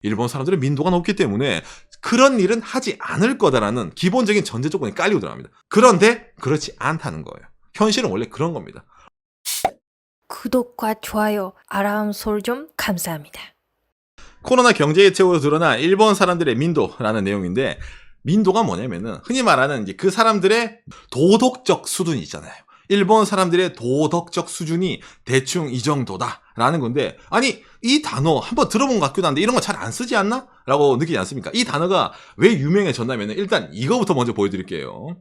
일본 사람들은 민도가 높기 때문에 그런 일은 하지 않을 거다라는 기본적인 전제 조건이 깔리고 들어갑니다. 그런데 그렇지 않다는 거예요. 현실은 원래 그런 겁니다. 구독과 좋아요, 알람 설정 감사합니다. 코로나 경제의 최후로 드러난 일본 사람들의 민도라는 내용인데, 민도가 뭐냐면은 흔히 말하는 이제 그 사람들의 도덕적 수준이 있잖아요. 일본 사람들의 도덕적 수준이 대충 이 정도다라는 건데, 아니 이 단어 한번 들어본 것 같기도 한데 이런 거 잘 안 쓰지 않나? 라고 느끼지 않습니까? 이 단어가 왜 유명해졌냐면은 일단 이거부터 먼저 보여드릴게요.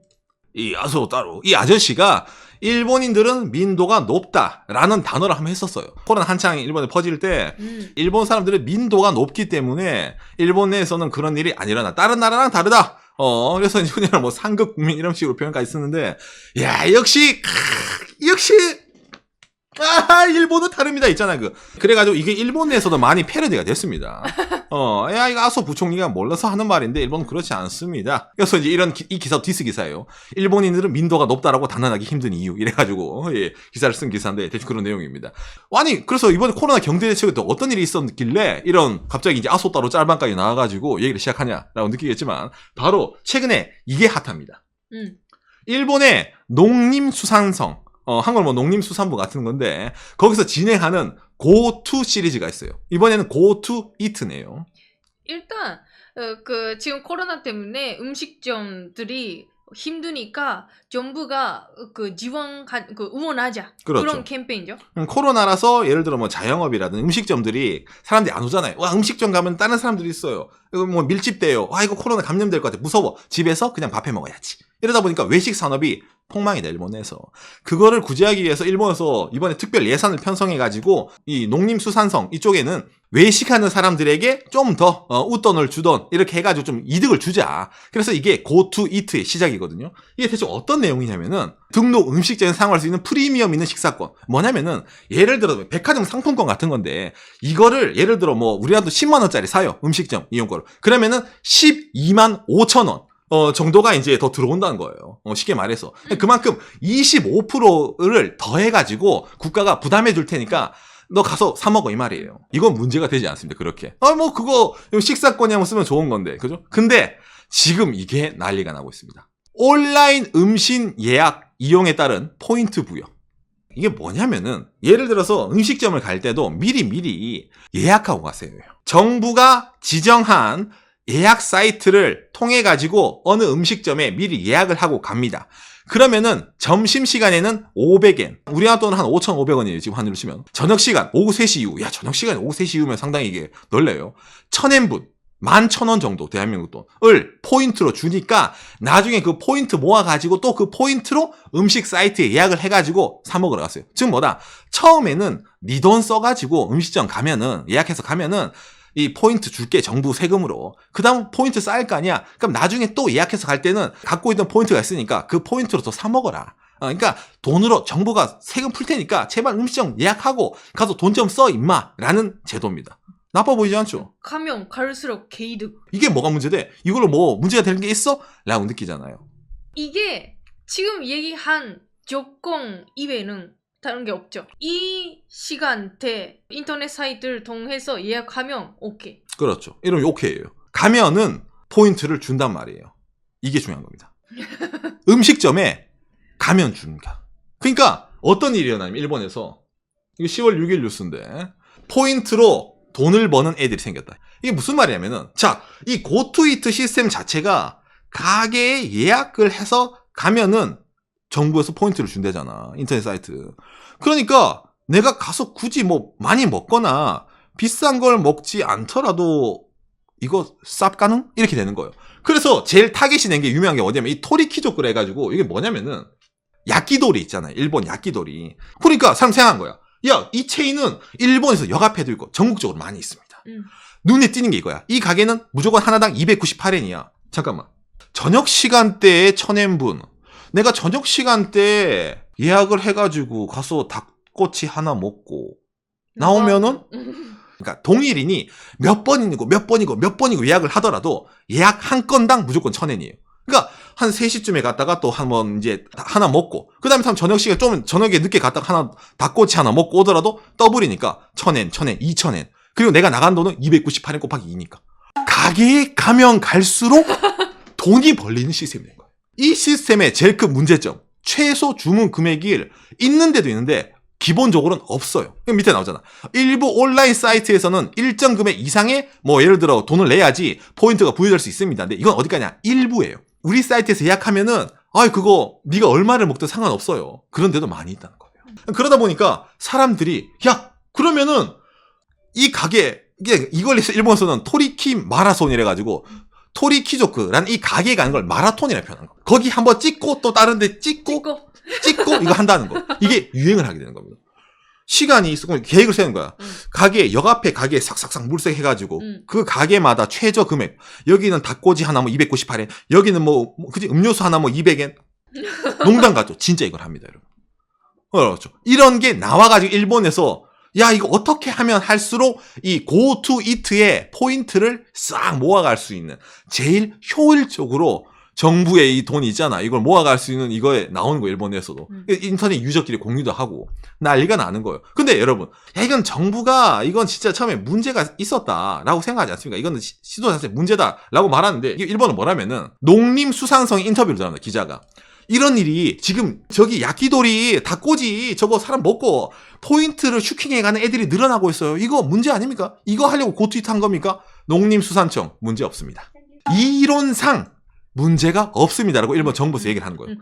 이 아소따로, 이 아저씨가 일본인들은 민도가 높다라는 단어를 한번 했었어요. 코로나 한창 일본에 퍼질 때 일본 사람들은 민도가 높기 때문에 일본 내에서는 그런 일이 안 일어나. 다른 나라랑 다르다. 그래서 흔히 뭐 상급 국민 이런 식으로 표현까지 쓰는데, 야, 역시 일본은 다릅니다 있잖아. 그래가지고 이게 일본 내에서도 많이 패러디가 됐습니다. 야, 이거 아소 부총리가 몰라서 하는 말인데 일본은 그렇지 않습니다. 그래서 이제 이 기사 디스 기사예요. 일본인들은 민도가 높다라고 단언하기 힘든 이유, 이래가지고 기사를 쓴 기사인데 대충 그런 내용입니다. 아니 그래서 이번에 코로나 경제대책에 또 어떤 일이 있었길래 이런 갑자기 이제 아소 따로 짤방까지 나와가지고 얘기를 시작하냐라고 느끼겠지만, 바로 최근에 이게 핫합니다. 일본의 농림수산성, 한국은 뭐 농림수산부 같은 건데, 거기서 진행하는 고투 시리즈가 있어요. 이번에는 고투 이트네요. 일단 지금 코로나 때문에 음식점들이 힘드니까 정부가 응원하자. 그렇죠. 그런 캠페인이죠. 코로나라서 예를 들어 뭐 자영업이라든 음식점들이 사람들이 안 오잖아요. 와, 음식점 가면 다른 사람들이 있어요. 이거 뭐 밀집돼요. 이거 코로나 감염될 것 같아. 무서워. 집에서 그냥 밥해 먹어야지. 이러다 보니까 외식 산업이 폭망이다, 일본에서. 그거를 구제하기 위해서 일본에서 이번에 특별 예산을 편성해가지고 이 농림수산성 이쪽에는 외식하는 사람들에게 좀 더 웃돈을 주던 이렇게 해가지고 좀 이득을 주자. 그래서 이게 고투 이트의 시작이거든요. 이게 대체 어떤 내용이냐면은, 등록 음식점에서 사용할 수 있는 프리미엄 있는 식사권. 뭐냐면은 예를 들어 백화점 상품권 같은 건데, 이거를 예를 들어 뭐 우리라도 10만 원짜리 사요, 음식점 이용권을. 그러면은 12만 5천 원 정도가 이제 더 들어온다는 거예요. 쉽게 말해서. 그만큼 25%를 더해가지고 국가가 부담해 줄 테니까 너 가서 사 먹어, 이 말이에요. 이건 문제가 되지 않습니다, 그렇게. 뭐 그거 식사권이 한번 쓰면 좋은 건데, 그죠? 근데 지금 이게 난리가 나고 있습니다. 온라인 음식 예약 이용에 따른 포인트 부여. 이게 뭐냐면은 예를 들어서 음식점을 갈 때도 미리 예약하고 가세요. 정부가 지정한 예약 사이트를 통해 가지고 어느 음식점에 미리 예약을 하고 갑니다. 그러면은 점심시간에는 500엔, 우리나라 돈은 한 5,500원이에요 지금 환율로 치면. 저녁시간 오후 3시 이후, 야, 저녁시간에 오후 3시 이후면 상당히 이게 놀래요. 1,000엔분, 11,000원 정도 대한민국 돈을 포인트로 주니까 나중에 그 포인트 모아가지고 또 그 포인트로 음식 사이트에 예약을 해가지고 사 먹으러 갔어요. 즉 뭐다, 처음에는 네 돈 써가지고 음식점 가면은, 예약해서 가면은 이 포인트 줄게, 정부 세금으로. 그 다음 포인트 쌓일 거 아니야. 그럼 나중에 또 예약해서 갈 때는 갖고 있던 포인트가 있으니까 그 포인트로 더 사 먹어라. 그러니까 돈으로 정부가 세금 풀 테니까 제발 음식점 예약하고 가서 돈 좀 써, 임마. 라는 제도입니다. 나빠 보이지 않죠? 가면 갈수록 개이득. 이게 뭐가 문제돼? 이걸로 뭐 문제가 되는 게 있어? 라고 느끼잖아요. 이게 지금 얘기한 조건 이외에는 다른 게 없죠. 이 시간대 인터넷 사이트를 통해서 예약하면 오케이. 그렇죠. 이러면 오케이예요. 가면은 포인트를 준단 말이에요. 이게 중요한 겁니다. 음식점에 가면 줍니다. 그러니까 어떤 일이 일어나면 일본에서, 이거 10월 6일 뉴스인데, 포인트로 돈을 버는 애들이 생겼다. 이게 무슨 말이냐면은, 자, 이 고투이트 시스템 자체가 가게에 예약을 해서 가면은 정부에서 포인트를 준대잖아, 인터넷 사이트. 그러니까 내가 가서 굳이 뭐 많이 먹거나 비싼 걸 먹지 않더라도 이거 쌉 가능? 이렇게 되는 거예요. 그래서 제일 타겟이 된 게 유명한 게 어디냐면 이 토리키조크를 해가지고, 이게 뭐냐면은 야끼도리 있잖아요, 일본 야끼도리. 그러니까 사람 생각한 거야. 야, 이 체인은 일본에서 역 앞에도 있고 전국적으로 많이 있습니다. 눈에 띄는 게 이거야. 이 가게는 무조건 하나당 298엔이야. 잠깐만, 저녁 시간대에 1,000엔분, 내가 저녁 시간대에 예약을 해가지고 가서 닭꼬치 하나 먹고 나오면은, 그러니까 동일인이 몇 번이고 예약을 하더라도 예약 한 건당 무조건 1,000엔이에요. 그러니까 한 3시쯤에 갔다가 또 한번 이제 하나 먹고, 그 다음에 저녁 시간에 좀 저녁에 늦게 갔다가 닭꼬치 하나 먹고 오더라도 더블이니까 1,000엔, 2,000엔. 그리고 내가 나간 돈은 298엔 곱하기 2니까. 가게에 가면 갈수록 돈이 벌리는 시스템이 된 거예요. 이 시스템의 제일 큰 문제점, 최소 주문 금액이 있는 데도 있는데 기본적으로는 없어요. 밑에 나오잖아. 일부 온라인 사이트에서는 일정 금액 이상의 뭐 예를 들어 돈을 내야지 포인트가 부여될 수 있습니다. 근데 이건 어디까냐? 일부예요. 우리 사이트에서 예약하면은 그거 네가 얼마를 먹든 상관없어요. 그런 데도 많이 있다는 거예요. 그러다 보니까 사람들이 야 그러면은 이 가게 이걸 일본에서는 토리키 마라손이래 가지고 토리키조크라는 이 가게에 가는 걸 마라톤이라 표현한 거. 거기 한번 찍고 또 다른 데 찍고 이거 한다는 거. 이게 유행을 하게 되는 겁니다. 시간이 있으면 계획을 세우는 거야. 가게 역 앞에 가게에 싹싹싹 물색해가지고 그 가게마다 최저 금액. 여기는 닭꼬지 하나 뭐 298엔, 여기는 뭐 그지 음료수 하나 뭐 200엔. 농담 같죠? 진짜 이걸 합니다, 여러분. 그렇죠. 이런 게 나와가지고 일본에서 야 이거 어떻게 하면 할수록 이 고투 이트의 포인트를 싹 모아갈 수 있는 제일 효율적으로 정부의 이 돈이 있잖아. 이걸 모아갈 수 있는 이거에 나오는 거 일본에서도. 인터넷 유저끼리 공유도 하고 난리가 나는 거예요. 근데 여러분, 야 이건 정부가 이건 진짜 처음에 문제가 있었다라고 생각하지 않습니까? 이거는 시도 자체 문제다라고 말하는데 일본은 뭐라면은 농림수산성 인터뷰를 들었는데 기자가 이런 일이 지금 저기 야끼도리 닭꼬지 저거 사람 먹고 포인트를 슈킹해가는 애들이 늘어나고 있어요. 이거 문제 아닙니까? 이거 하려고 고트윗 한 겁니까? 농림수산청 문제 없습니다. 이론상 문제가 없습니다라고 일본 정부에서 얘기를 하는 거예요.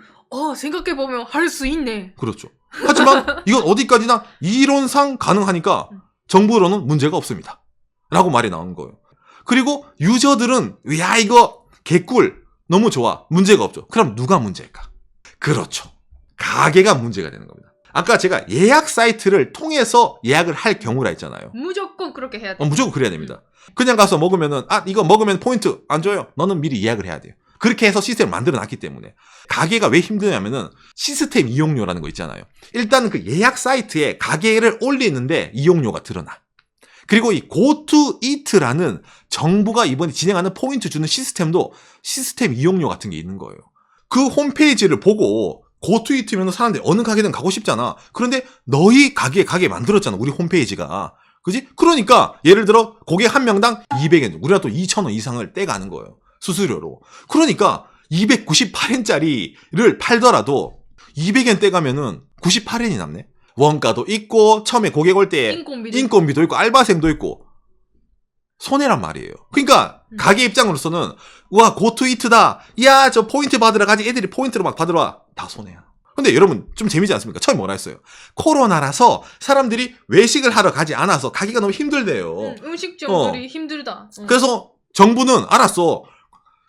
생각해보면 할 수 있네. 그렇죠. 하지만 이건 어디까지나 이론상 가능하니까 정부로는 문제가 없습니다. 라고 말이 나오는 거예요. 그리고 유저들은 야 이거 개꿀 너무 좋아. 문제가 없죠. 그럼 누가 문제일까? 그렇죠. 가게가 문제가 되는 겁니다. 아까 제가 예약 사이트를 통해서 예약을 할 경우라 했잖아요. 무조건 그렇게 해야 돼. 무조건 그래야 됩니다. 그냥 가서 먹으면은 이거 먹으면 포인트 안 줘요. 너는 미리 예약을 해야 돼요. 그렇게 해서 시스템을 만들어 놨기 때문에. 가게가 왜 힘드냐면은 시스템 이용료라는 거 있잖아요. 일단 그 예약 사이트에 가게를 올리는데 이용료가 드러나. 그리고 이 고투 이트라는 정부가 이번에 진행하는 포인트 주는 시스템도 시스템 이용료 같은 게 있는 거예요. 그 홈페이지를 보고 고투 이트면 사람들이 어느 가게든 가고 싶잖아. 그런데 너희 가게 만들었잖아. 우리 홈페이지가. 그지? 그러니까 예를 들어 고객 한 명당 200엔, 우리가 또 2,000원 이상을 떼가는 거예요. 수수료로. 그러니까 298엔짜리를 팔더라도 200엔 떼가면은 98엔이 남네. 원가도 있고 처음에 고객 올 때 인건비도 있고 알바생도 있고 손해란 말이에요. 그러니까 가게 입장으로서는 와 고투이트다. 야 저 포인트 받으러 가지. 애들이 포인트로 막 받으러 와. 다 손해야. 근데 여러분 좀 재미지 않습니까? 처음에 뭐라 했어요? 코로나라서 사람들이 외식을 하러 가지 않아서 가기가 너무 힘들대요. 음식점들이 힘들다. 그래서 정부는 알았어.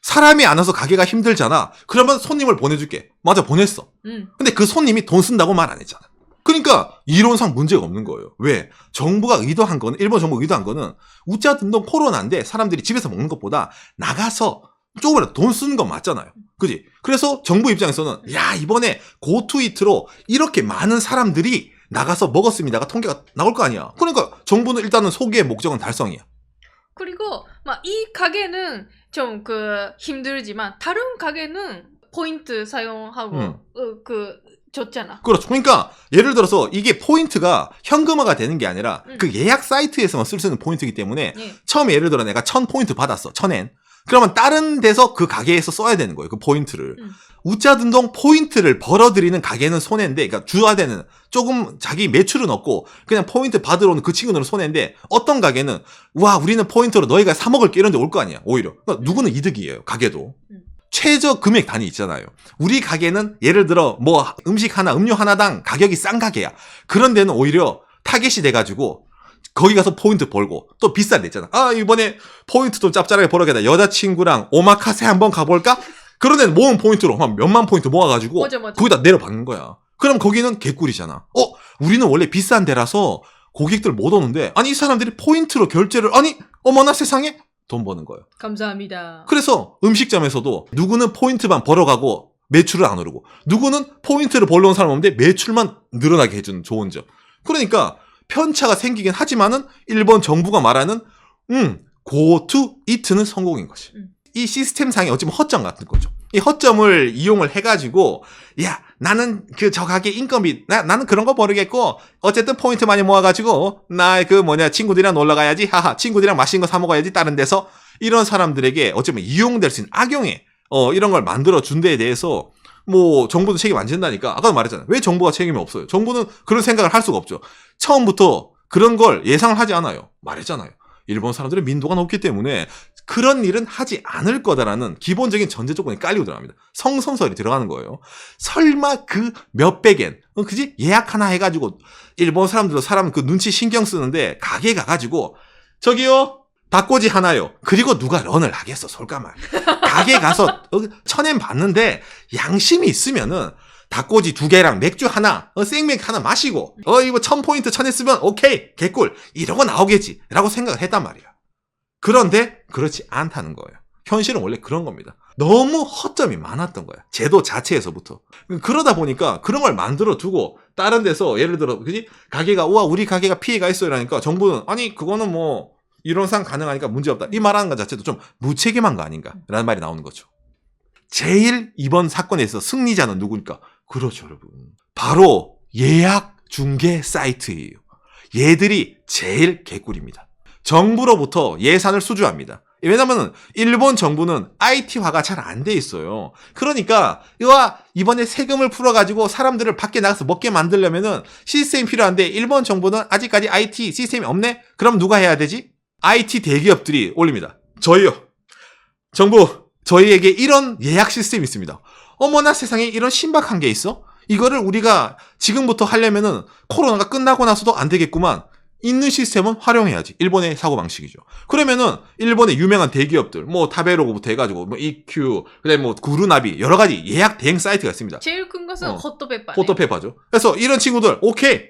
사람이 안 와서 가게가 힘들잖아. 그러면 손님을 보내줄게. 맞아, 보냈어. 근데 그 손님이 돈 쓴다고 말 안 했잖아. 그러니까 이론상 문제가 없는 거예요. 왜? 정부가 의도한 거는, 일본 정부가 의도한 거는 우짜든동 코로나인데 사람들이 집에서 먹는 것보다 나가서 조금이라도 돈 쓰는 건 맞잖아요. 그지? 그래서 정부 입장에서는 야 이번에 고투이트로 이렇게 많은 사람들이 나가서 먹었습니다가 통계가 나올 거 아니야. 그러니까 정부는 일단은 소기의 목적은 달성이야. 그리고 이 가게는 좀 힘들지만 다른 가게는 포인트 사용하고 줬잖아. 그렇죠. 그러니까 예를 들어서 이게 포인트가 현금화가 되는 게 아니라 그 예약 사이트에서만 쓸 수 있는 포인트이기 때문에 처음에 예를 들어 내가 1000포인트 받았어. 1000엔. 그러면 다른 데서 그 가게에서 써야 되는 거예요. 그 포인트를. 우짜든동 포인트를 벌어들이는 가게는 손해인데, 그러니까 줘야 되는 조금 자기 매출은 없고 그냥 포인트 받으러 오는 그 친구들은 손해인데, 어떤 가게는 와 우리는 포인트로 너희가 사 먹을게 이런 데 올 거 아니야. 오히려. 그러니까 누구는 이득이에요. 가게도. 최저 금액 단위 있잖아요. 우리 가게는 예를 들어 뭐 음식 하나, 음료 하나당 가격이 싼 가게야. 그런 데는 오히려 타겟이 돼가지고 거기 가서 포인트 벌고 또 비싼 데 있잖아. 이번에 포인트 좀 짭짤하게 벌어야겠다. 여자친구랑 오마카세 한번 가볼까? 그런 데는 모은 포인트로 한 몇만 포인트 모아가지고 맞아. 거기다 내려받는 거야. 그럼 거기는 개꿀이잖아. 우리는 원래 비싼 데라서 고객들 못 오는데 이 사람들이 포인트로 결제를 어머나 세상에 돈 버는 거예요. 감사합니다. 그래서 음식점에서도 누구는 포인트만 벌어가고 매출을 안 오르고 이누구는 포인트를 벌러 온 사람 없는데 매출만 늘어나게 해주는 좋은 점. 그러니까 편차가 생기긴 하지만은 일본 정부가 말하는 고투 이트는 성공인 거지. 이 시스템상의 어찌보면 허점 같은 거죠. 이 허점을 이용을 해가지고 야 나는 저 가게 인건비 나는 그런 거 모르겠고 어쨌든 포인트 많이 모아가지고 나 친구들이랑 놀러 가야지 하하 친구들이랑 맛있는 거 사 먹어야지 다른 데서 이런 사람들에게 어쩌면 이용될 수 있는 악용에 이런 걸 만들어 준 데에 대해서 뭐 정부도 책임 안 진다니까. 아까도 말했잖아요. 왜 정부가 책임이 없어요? 정부는 그런 생각을 할 수가 없죠. 처음부터 그런 걸 예상을 하지 않아요. 말했잖아요. 일본 사람들은 민도가 높기 때문에 그런 일은 하지 않을 거다라는 기본적인 전제 조건이 깔리고 들어갑니다. 성선설이 들어가는 거예요. 설마 그 몇백엔, 그지? 예약 하나 해가지고 일본 사람들도 사람 그 눈치 신경 쓰는데 가게 가가지고 저기요 닭꼬지 하나요. 그리고 누가 런을 하겠어 솔까말. 가게 가서 천엔 받는데 양심이 있으면은 닭꼬지 2개랑 맥주 하나, 생맥 하나 마시고, 이거 1000포인트 쳐냈으면 오케이, 개꿀, 이러고 나오겠지. 라고 생각을 했단 말이야. 그런데, 그렇지 않다는 거예요. 현실은 원래 그런 겁니다. 너무 허점이 많았던 거야. 제도 자체에서부터. 그러다 보니까 그런 걸 만들어 두고, 다른 데서, 예를 들어, 그지? 가게가, 우와, 우리 가게가 피해가 있어. 이러니까 정부는, 아니, 그거는 뭐, 이론상 가능하니까 문제없다. 이 말하는 것 자체도 좀 무책임한 거 아닌가. 라는 말이 나오는 거죠. 제일 이번 사건에서 승리자는 누구니까? 그렇죠, 여러분. 바로 예약 중개 사이트예요. 얘들이 제일 개꿀입니다. 정부로부터 예산을 수주합니다. 왜냐면은 일본 정부는 IT화가 잘 안 돼 있어요. 그러니까 이번에 세금을 풀어가지고 사람들을 밖에 나가서 먹게 만들려면은 시스템이 필요한데 일본 정부는 아직까지 IT 시스템이 없네? 그럼 누가 해야 되지? IT 대기업들이 올립니다. 저희요. 정부 저희에게 이런 예약 시스템이 있습니다. 어머나 세상에 이런 신박한 게 있어? 이거를 우리가 지금부터 하려면은 코로나가 끝나고 나서도 안 되겠구만. 있는 시스템은 활용해야지. 일본의 사고방식이죠. 그러면은 일본의 유명한 대기업들, 뭐 타베로고부터 해가지고 뭐 EQ, 그다음에 뭐 구루나비 여러 가지 예약 대행 사이트가 있습니다. 제일 큰 것은 호토페파. 호토페파죠. 그래서 이런 친구들 오케이.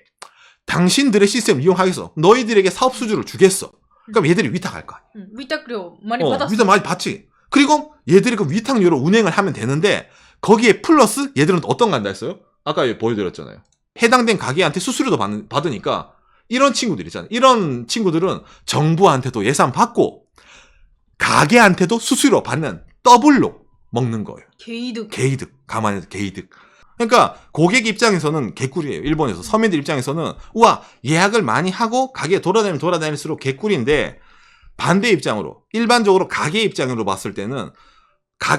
당신들의 시스템 이용하겠어. 너희들에게 사업 수주를 주겠어. 그럼 얘들이 위탁할 거 아니야. 위탁료 많이 받았어. 위탁 많이 받지. 그리고 얘들이 그 위탁료로 운행을 하면 되는데 거기에 플러스 얘들은 어떤 거 한다 했어요? 아까 보여드렸잖아요. 해당된 가게한테 수수료도 받으니까 이런 친구들 있잖아요. 이런 친구들은 정부한테도 예산 받고 가게한테도 수수료 받는 더블로 먹는 거예요. 개이득. 가만히 해서 개이득. 그러니까 고객 입장에서는 개꿀이에요. 일본에서. 서민들 입장에서는 우와 예약을 많이 하고 가게 돌아다닐수록 개꿀인데 반대 입장으로 일반적으로 가게 입장으로 봤을 때는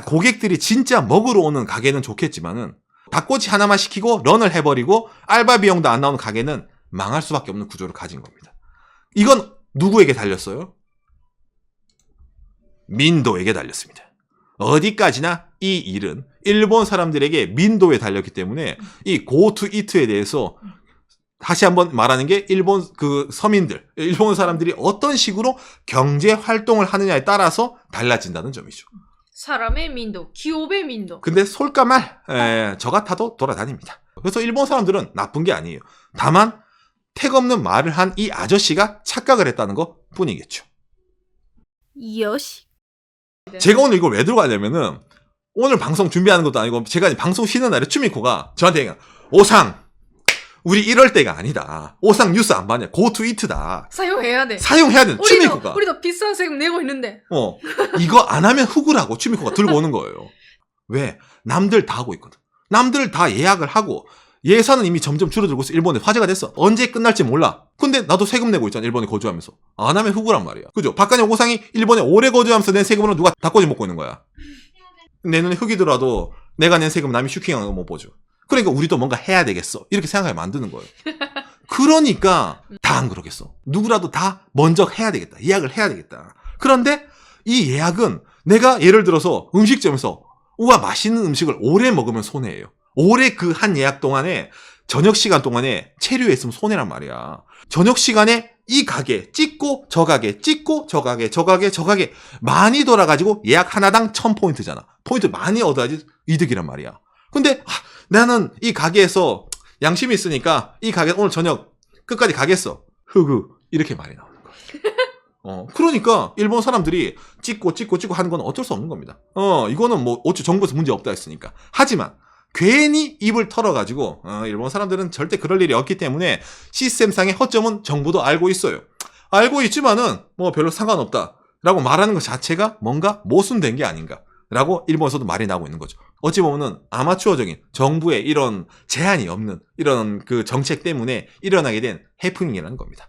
고객들이 진짜 먹으러 오는 가게는 좋겠지만은 닭꼬치 하나만 시키고 런을 해버리고 알바 비용도 안 나오는 가게는 망할 수밖에 없는 구조를 가진 겁니다. 이건 누구에게 달렸어요? 민도에게 달렸습니다. 어디까지나 이 일은 일본 사람들에게 민도에 달렸기 때문에 이 고투 이트에 대해서 다시 한번 말하는 게 일본 서민들, 일본 사람들이 어떤 식으로 경제 활동을 하느냐에 따라서 달라진다는 점이죠. 사람의 민도, 기업의 민도. 근데 솔까말 저 같아도 돌아다닙니다. 그래서 일본 사람들은 나쁜 게 아니에요. 다만 택 없는 말을 한 이 아저씨가 착각을 했다는 것 뿐이겠죠. 요시. 제가 오늘 이걸 왜 들고 가냐면은 오늘 방송 준비하는 것도 아니고 제가 방송 쉬는 날에 추미코가 저한테 오상 우리 이럴 때가 아니다. 오상 뉴스 안 봤냐? 고투 이트다. 사용해야 돼. 추미코가. 우리도 비싼 세금 내고 있는데. 이거 안 하면 흑우라고 추미코가 들고 오는 거예요. 왜? 남들 다 하고 있거든. 남들 다 예약을 하고 예산은 이미 점점 줄어들고 있어. 일본에 화제가 됐어. 언제 끝날지 몰라. 근데 나도 세금 내고 있잖아. 일본에 거주하면서. 안 하면 흑우란 말이야. 그죠? 박간영 오상이 일본에 오래 거주하면서 낸 세금으로 누가 닭꼬지 먹고 있는 거야. 내 눈에 흑이더라도 내가 낸 세금 남이 슈킹하는 거 못 보죠. 그러니까 우리도 뭔가 해야 되겠어. 이렇게 생각하게 만드는 거예요. 그러니까 다 안 그러겠어. 누구라도 다 먼저 해야 되겠다. 예약을 해야 되겠다. 그런데 이 예약은 내가 예를 들어서 음식점에서 우와 맛있는 음식을 오래 먹으면 손해예요. 오래 그 한 예약 동안에 저녁 시간 동안에 체류에 있으면 손해란 말이야. 저녁 시간에 이 가게 찍고 저 가게 찍고 저 가게 많이 돌아가지고 예약 하나당 1000포인트잖아. 포인트 많이 얻어야지 이득이란 말이야. 근데 나는 이 가게에서 양심이 있으니까 이 가게 오늘 저녁 끝까지 가겠어. 흑우 이렇게 말이 나오는 거야. 그러니까 일본 사람들이 찍고 하는 건 어쩔 수 없는 겁니다. 이거는 뭐 어째 정부에서 문제 없다 했으니까. 하지만 괜히 입을 털어가지고 일본 사람들은 절대 그럴 일이 없기 때문에 시스템상의 허점은 정부도 알고 있어요. 알고 있지만은 뭐 별로 상관없다라고 말하는 것 자체가 뭔가 모순된 게 아닌가 라고 일본에서도 말이 나오고 있는 거죠. 어찌 보면은 아마추어적인 정부의 이런 제한이 없는 이런 그 정책 때문에 일어나게 된 해프닝이라는 겁니다.